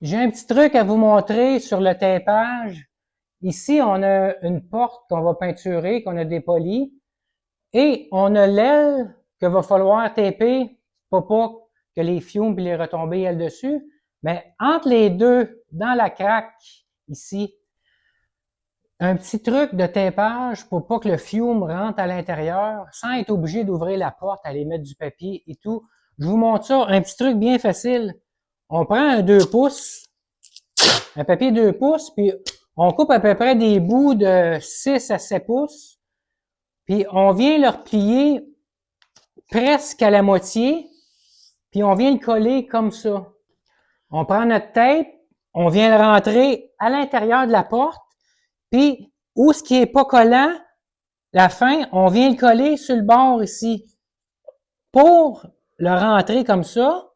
J'ai un petit truc à vous montrer sur le tapage. Ici, on a une porte qu'on va peinturer, qu'on a dépolie, et on a l'aile qu'il va falloir taper pour pas que les fumes et les retombées aient dessus. Mais entre les deux, dans la craque, ici, un petit truc de tapage pour pas que le fume rentre à l'intérieur, sans être obligé d'ouvrir la porte, aller mettre du papier et tout. Je vous montre ça, un petit truc bien facile. On prend un 2 pouces, un papier 2 pouces, puis on coupe à peu près des bouts de 6 à 7 pouces, puis on vient le replier presque à la moitié, puis on vient le coller comme ça. On prend notre tape, on vient le rentrer à l'intérieur de la porte, puis où ce qui est pas collant, la fin, on vient le coller sur le bord ici. Pour le rentrer comme ça,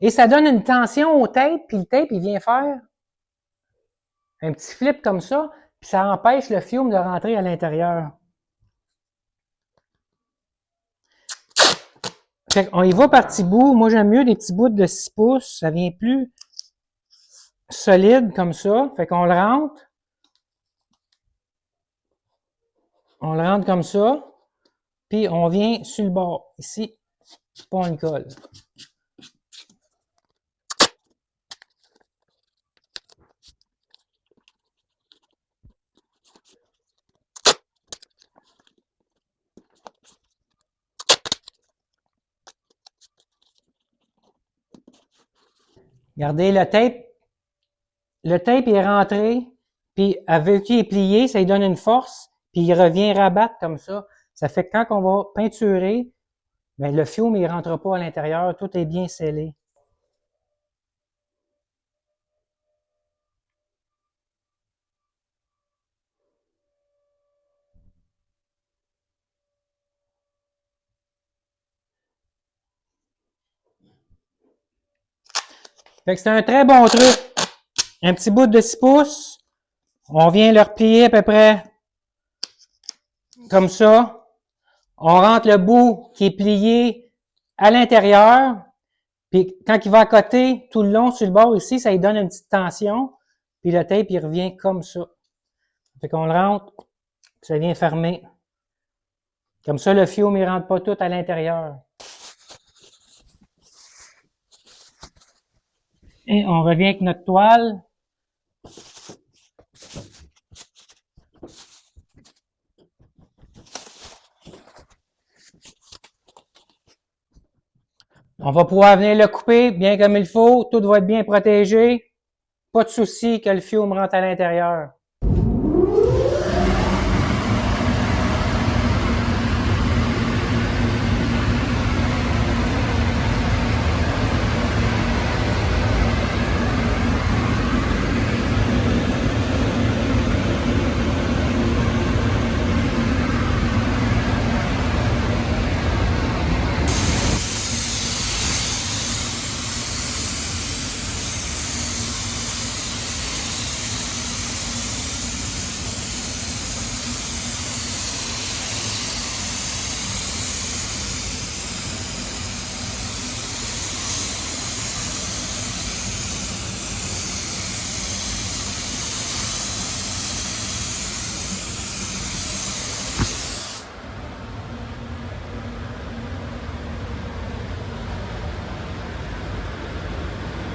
et ça donne une tension au tape, puis le tape, il vient faire un petit flip comme ça, puis ça empêche le fume de rentrer à l'intérieur. Fait qu'on y va par petits bouts. Moi, j'aime mieux des petits bouts de 6 pouces. Ça vient plus solide comme ça. Fait qu'on le rentre. On le rentre comme ça. Puis on vient sur le bord. Ici, puis on le colle. Regardez, le tape est rentré, puis avec qui est plié, ça lui donne une force, puis il revient rabattre comme ça. Ça fait que quand on va peinturer, ben le fume, il rentre pas à l'intérieur, tout est bien scellé. Fait que c'est un très bon truc. Un petit bout de 6 pouces. On vient le replier à peu près comme ça. On rentre le bout qui est plié à l'intérieur. Puis quand il va à côté, tout le long sur le bord ici, ça lui donne une petite tension. Puis le tape, il revient comme ça. Fait qu'on le rentre, puis ça vient fermer. Comme ça, le fume, il rentre pas tout à l'intérieur. Et on revient avec notre toile. On va pouvoir venir le couper bien comme il faut. Tout va être bien protégé. Pas de souci que le fume rentre à l'intérieur.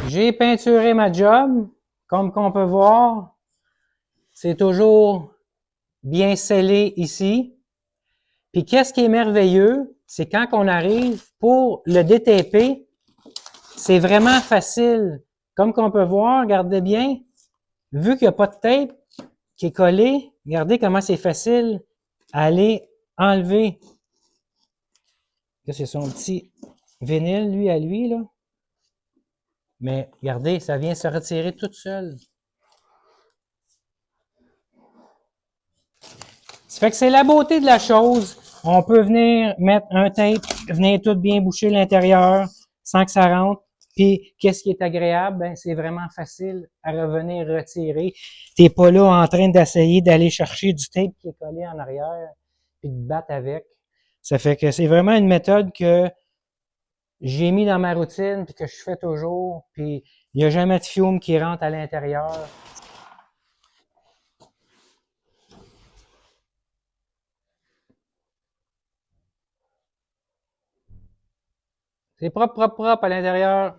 J'ai peinturé ma job. Comme qu'on peut voir, c'est toujours bien scellé ici. Puis qu'est-ce qui est merveilleux, c'est quand on arrive pour le DTP, c'est vraiment facile. Comme qu'on peut voir, regardez bien, vu qu'il n'y a pas de tape qui est collé, regardez comment c'est facile à aller enlever. Là, c'est son petit vinyle, lui, à lui, là. Mais regardez, ça vient se retirer toute seule. Ça fait que c'est la beauté de la chose. On peut venir mettre un tape, venir tout bien boucher l'intérieur sans que ça rentre. Puis, qu'est-ce qui est agréable? Ben, c'est vraiment facile à revenir retirer. T'es pas là en train d'essayer d'aller chercher du tape qui est collé en arrière, puis de battre avec. Ça fait que c'est vraiment une méthode que j'ai mis dans ma routine, puis que je fais toujours, puis il n'y a jamais de fiume qui rentre à l'intérieur. C'est propre, propre, propre à l'intérieur.